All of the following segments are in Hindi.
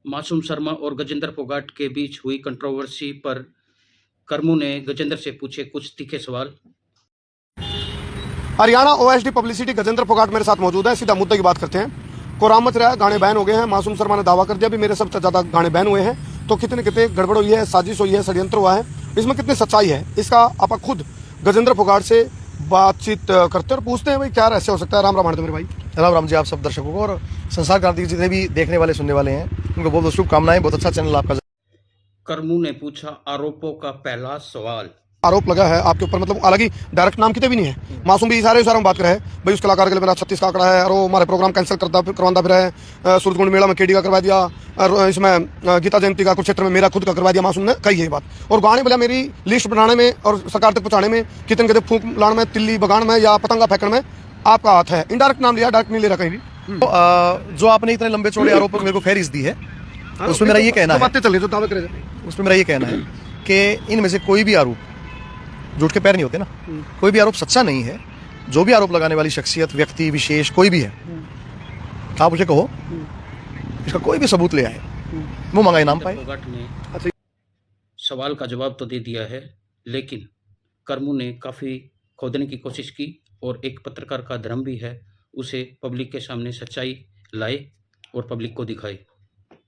मासूम शर्मा और गजेंद्र फोगाट के बीच हुई कंट्रोवर्सी पर कर्मू ने गजेंद्र से पूछे कुछ तीखे सवाल। हरियाणा ओएसडी पब्लिसिटी गजेंद्र फोगाट मेरे साथ मौजूद है। सीधा मुद्दे की बात करते हैं। कोराम मच रहा है, गाने बैन हो गए हैं। मासूम शर्मा ने दावा कर दिया भी मेरे सबसे ज्यादा गाने बैन हुए हैं। तो कितने कितने गड़बड़ हुई है, साजिश हुई है, षड्यंत्र हुआ है, इसमें कितनी सच्चाई है, इसका आप खुद गजेंद्र फोगाट से बातचीत करते और पूछते हैं भाई क्या रहस्य हो सकता है। राम राम मेरे भाई। राम राम जी आप सब दर्शकों को और संसार क्रांति के जितने भी देखने वाले सुनने वाले हैं उनको बहुत बहुत शुभकामनाएं। बहुत अच्छा चैनल आपका। कर्मू ने पूछा आरोपों का पहला सवाल। आरोप लगा है आपके ऊपर, मतलब हालांकि डायरेक्ट नाम कितने भी नहीं है। मासूम भी इशारे में बात कर रहे हैं भाई उस कलाकार के लिए मेरा 36 का आंकड़ा है और वो हमारे प्रोग्राम कैंसिल करवाता फिर है। सूरजकुंड मेला में केडी का करवा दिया और इसमें गीता जयंती का कुरुक्षेत्र में मेरा खुद का करवा दिया। मासूम ने कही है बात। और गाने बोला मेरी लिस्ट बनाने में और सरकार तक पहुंचाने में कितने कितने फूंक लाने में, तिल्ली बगान में या पतंगा फेंकने में आपका हाथ है। इनडायरेक्ट नाम लिया, डायरेक्ट नहीं ले रहा कहीं भी। जो आपने इतने लंबे चौड़े आरोपों मेरे को फहरिस्त दी है उसमें मेरा ये कहना है, बातें चल रही तो दावे करे उसमें मेरा ये कहना है कि इनमें से कोई भी आरोप झूठ के पैर नहीं होते ना। कोई भी आरोप सच्चा नहीं है। जो भी आरोप लगाने वाली शख्सियत, व्यक्ति विशेष कोई भी है, आप उसे कहो इसका कोई भी सबूत ले आए, वो मंगा इनाम पाए। फोगाट ने सवाल का जवाब तो दे दिया है, लेकिन कर्मू ने काफी खोदने की कोशिश की और एक पत्रकार का धर्म भी है, उसे पब्लिक के सामने सच्चाई लाए और पब्लिक को दिखाए।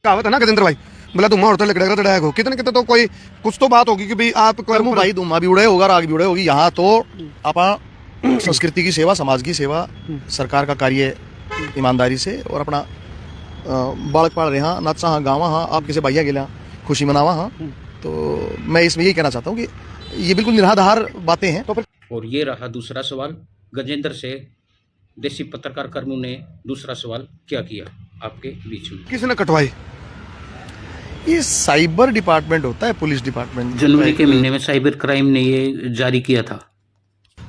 कहावत है ना गजेंद्र भाई, बोला तुम होटल लकड़ा हो कितने कितने तो कोई कुछ तो बात होगी कि भाई आप कर्मू भाई धुम्मा भी उड़े होगा, राग भी उड़े होगी। यहाँ तो अपना संस्कृति की सेवा, समाज की सेवा, सरकार का कार्य ईमानदारी से और अपना बालक पाल रहे हाँ, नाचा हाँ, गावा हाँ, आप किसी भैया गिला खुशी मनावा हाँ। तो मैं इसमें यही कहना चाहता हूँ कि ये बिल्कुल निराधार बातें हैं। तो फिर और ये रहा दूसरा सवाल। गजेंद्र से देसी पत्रकार कर्मू ने दूसरा सवाल क्या किया आपके बीच में। किसने कटवाई? ये साइबर डिपार्टमेंट होता है, पुलिस डिपार्टमेंट। जनवरी के महीने में साइबर क्राइम ने ये जारी किया था।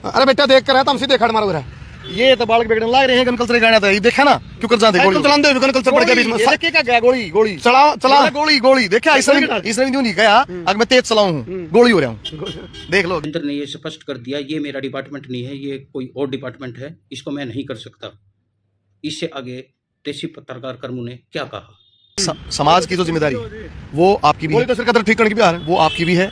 अरे बेटा देख कर हम सीधे खड़ मारो रहा ये तो बालक बेगड़न लाग रहे हैं, गन कल्चर गाना था, ये देखा ना क्यों कर जाते गोली चलान दे, गन कल्चर पड़ गया बीच में। ये क्या गया गोली गोली चला गोली देखा इसने क्यों नहीं कहा अगर मैं तेज चलाऊं गोली हो रहा हूं। देख लो गजेंद्र ने ये स्पष्ट कर दिया ये मेरा डिपार्टमेंट नहीं है, ये कोई और डिपार्टमेंट है, इसको मैं नहीं कर सकता। इससे आगे देसी पत्रकार कर्मू ने क्या कहा। समाज की जो जिम्मेदारी वो आपकी भी है, तो सरकार ठीक करने की भी है, वो आपकी भी है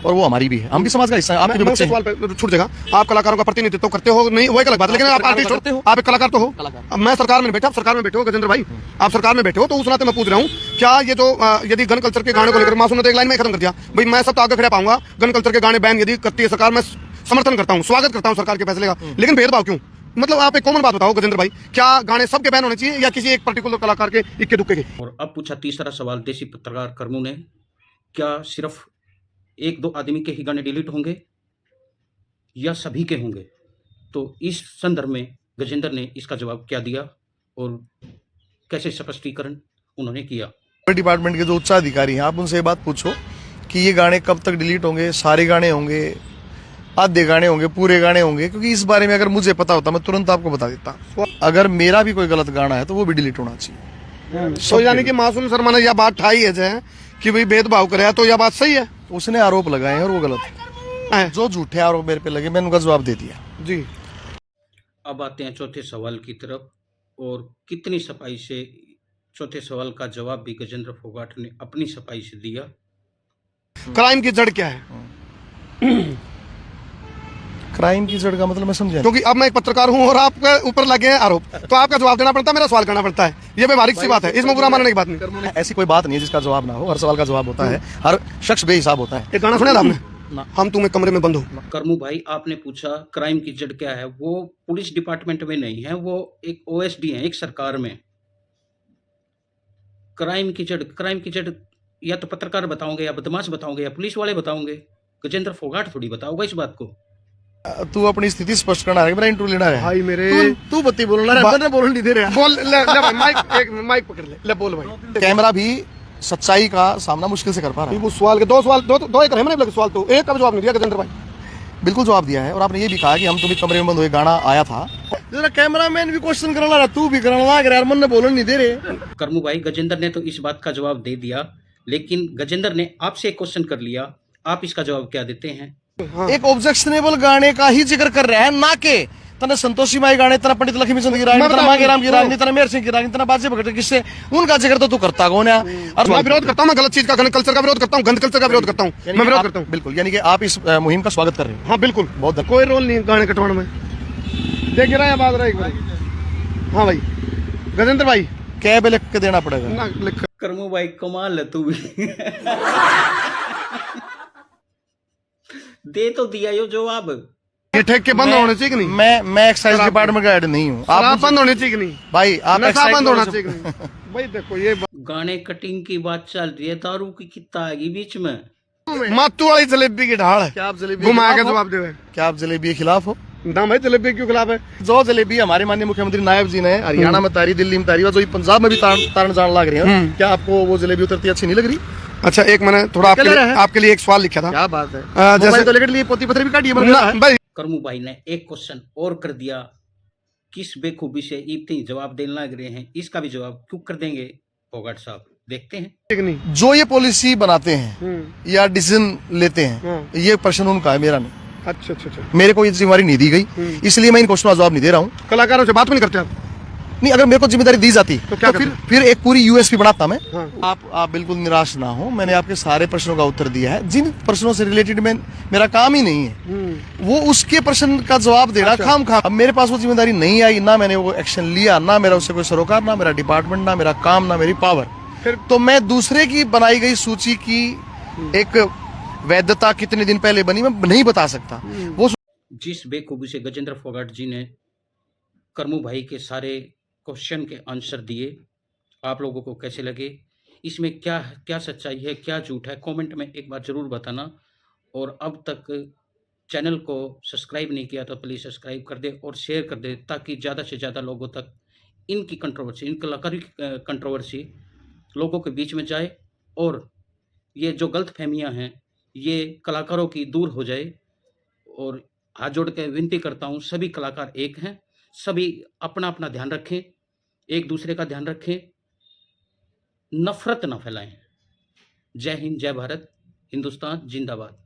और वो हमारी भी है। हम भी समाज का हिस्सा हैं, आपके भी बच्चे सवाल पे छूट जाएगा। आप कलाकारों का प्रतिनिधित्व करते हो नहीं, वो एक अलग बात है, लेकिन आप आर्टिस्ट हो, आप एक कलाकार तो हो। अब मैं सरकार में बैठा, सरकार में बैठे हो गजेंद्र भाई, आप सरकार में बैठे हो, तो उस नाते मैं पूछ रहा हूँ क्या ये जो यदि गन कल्चर के गाने को लेकर मासूम ने तो एक लाइन में खत्म कर दिया भाई मैं सब तो आगे खड़ा पाऊंगा, गन कल्चर के गाने बैन यदि करती है सरकार, मैं समर्थन करता हूँ, स्वागत करता हूँ सरकार के फैसले का, लेकिन भेदभाव क्यों? मतलब आप एक कॉमन बात बताओ गजेंद्र भाई, क्या गाने सबके बैन होने चाहिए या किसी एक पर्टिकुलर कलाकार के इक्के दुक्के के? और अब पूछा तीसरा सवाल देसी पत्रकार कर्मू ने, क्या सिर्फ एक दो आदमी के ही गाने डिलीट होंगे या सभी के होंगे? तो इस संदर्भ में गजेंद्र ने इसका जवाब क्या दिया और कैसे स्पष्टीकरण उन्होंने किया। डिपार्टमेंट के जो उच्चाधिकारी हैं आप उनसे ये बात पूछो कि ये गाने कब तक डिलीट होंगे, सारे गाने होंगे, आधे गाने होंगे, पूरे गाने होंगे, क्योंकि इस बारे में अगर मुझे पता होता मैं तुरंत आपको बता देता। अगर मेरा भी कोई गलत गाना है तो वो भी डिलीट होना चाहिए। तो यानी कि मासूम शर्मा ने यह बात ठाई है कि भाई भेदभाव करे, तो यह बात सही है। उसने आरोप लगाए हैं और वो गलत है। जो झूठे आरोप मेरे पे लगे मैंने उनका जवाब दे दिया जी। अब आते हैं चौथे सवाल की तरफ और कितनी सफाई से चौथे सवाल का जवाब भी गजेंद्र फोगाट ने अपनी सफाई से दिया। क्राइम की जड़ क्या है? क्राइम की जड़ का मतलब मैं समझा, क्योंकि अब मैं एक पत्रकार हूं और आपके ऊपर लगे हैं आरोप, तो आपका जवाब देना पड़ता है, मेरा सवाल करना पड़ता है। ये व्यवहारिक सी बात है, इसमें बुरा मानने की बात नहीं। ऐसी कोई बात नहीं है जिसका जवाब ना हो, हर सवाल का जवाब होता है, हर शख्स बेहिसाब होता है। एक गाना सुना था आपने, हम तुम्हें कमरे में बंद हो। कर्मू भाई आपने पूछा क्राइम की जड़ क्या है, वो पुलिस डिपार्टमेंट में नहीं है, वो एक ओएसडी है, एक सरकार में। क्राइम की जड़ या तो पत्रकार बताओगे या बदमाश बताओगे या पुलिस वाले बताओगे, गजेंद्र फोगाट थोड़ी बताओगा इस बात को। तू अपनी स्थिति स्पष्ट करना है, मेरा इंटरव्यू लेना है भाई मेरे तू बत्ती बोलना है, मैंने बोलने नहीं दे रहा। बोल ले भाई, माइक पकड़ ले बोल भाई। कैमरा भी सच्चाई का सामना मुश्किल से कर पा रहा है। वो सवाल के दो एक रहे मैंने सवाल, तो एक का जवाब नहीं दिया गजेंद्र भाई। बिल्कुल जवाब दिया है और आपने ये भी कहा कि हम तुम्हें कमरे में बंद हुए गाना आया था। जरा कैमरामैन भी क्वेश्चन करने लगा, तू भी करने लगा यार, मन ने बोलने नहीं दे रहे। कर्मू भाई गजेंद्र ने तो इस बात का जवाब दे दिया, लेकिन गजेंद्र ने आपसे एक क्वेश्चन कर लिया, आप इसका जवाब क्या देते हैं? एक ऑब्जेक्शनेबल गाने का ही जिक्र कर रहा है, ना के तना संतोषी माई गाने, तना पंडित लक्ष्मी चंद की रागनी, तना मांगे राम की रागनी, तना मेहर सिंह की रागनी, तना बाजे भगत किससे उनका जिक्र तो तू करता कौन है? और मैं विरोध करता हूँ, मैं गलत चीज का, कल्चर का विरोध करता हूँ, गंद कल्चर का विरोध करता हूँ, मैं विरोध करता हूँ। बिल्कुल, यानी कि आप इस मुहिम का स्वागत कर रहे हो। हाँ बिल्कुल, बहुत कोई रोल नहीं गाने कटवाने में। देख रहा है बात रहा एक बार। हाँ भाई गजेंद्र भाई, कैब लिख के देना पड़ेगा ना लिख। करमू भाई कमाल है तू भी। दे तो दिया यो जवाब। ये ठेके बंद होने चाहिए कि नहीं? मैं एक्साइज डिपार्टमेंट का हेड नहीं हूँ। आप बंद होने चाहिए कि नहीं भाई? आप नशा बंद होना एक्साइज चाहिए कि नहीं? भाई देखो ये गाने कटिंग की बात चल रही है, दारू की कितना आएगी बीच में? मातू वाली जलेबी की ढाल है, क्या आप जलेबी घुमा के खिलाफ हो? जवाब दे। क्या आप जलेबी के खिलाफ हो? ना भाई जलेबी क्यों खिलाफ है? जो जलेबी हमारे माननीय मुख्यमंत्री नायब जी ने हरियाणा में तारी, दिल्ली में तारी, और जो पंजाब में भी तारण जान लग रही है, क्या आपको वो जलेबी उतरती अच्छी नहीं लग रही? अच्छा एक मैंने थोड़ा आपके लिए एक सवाल लिखा था। क्या बात है, जैसे जैसे तो लेकर लिए पोती पत्थर भी काटी है भाई। करमू भाई ने एक क्वेश्चन और कर दिया, किस बेखूबी से इतनी जवाब देने लग रहे हैं, इसका भी जवाब क्यों कर देंगे फोगाट साहब? देखते हैं। ठीक नहीं, जो ये पॉलिसी बनाते हैं या डिसीजन लेते हैं, ये प्रश्न उनका है, मेरा नहीं। अच्छा अच्छा अच्छा, मेरे को ये जिम्मेदारी नहीं दी गई, इसलिए मैं इन क्वेश्चन का जवाब नहीं दे रहा हूँ। कलाकारों से बात नहीं करते आप? नहीं, अगर मेरे को जिम्मेदारी दी जाती तो क्या फिर एक पूरी यूएसपी बनाता मैं। हाँ। आप बिल्कुल निराश ना हो, मैंने आपके सारे प्रश्नों का उत्तर दिया है। जिन प्रश्नों से रिलेटेड में मेरा काम ही नहीं है, वो उसके प्रश्न का जवाब देना खाम खा। अब मेरे पास वो जिम्मेदारी नहीं आई, ना मैंने वो एक्शन लिया, ना मेरा उससे कोई सरोकार, ना मेरा डिपार्टमेंट, ना मेरा काम, ना मेरी पावर। फिर तो मैं दूसरे की बनाई गई सूची की एक वैधता कितने दिन पहले बनी मैं नहीं बता सकता। वो जिस बेखूबी से गजेंद्र फोगाट जी ने करमू भाई के सारे क्वेश्चन के आंसर दिए, आप लोगों को कैसे लगे? इसमें क्या क्या सच्चाई है, क्या झूठ है, कमेंट में एक बार ज़रूर बताना। और अब तक चैनल को सब्सक्राइब नहीं किया तो प्लीज़ सब्सक्राइब कर दे और शेयर कर दे, ताकि ज़्यादा से ज़्यादा लोगों तक इनकी कंट्रोवर्सी, इन कलाकारी कंट्रोवर्सी लोगों के बीच में जाए, और ये जो गलत फहमियाँ हैं ये कलाकारों की दूर हो जाए। और हाथ जोड़ के विनती करता हूँ, सभी कलाकार एक हैं, सभी अपना अपना ध्यान रखें, एक दूसरे का ध्यान रखें, नफरत न फैलाएं। जय हिंद, जय भारत, हिंदुस्तान जिंदाबाद।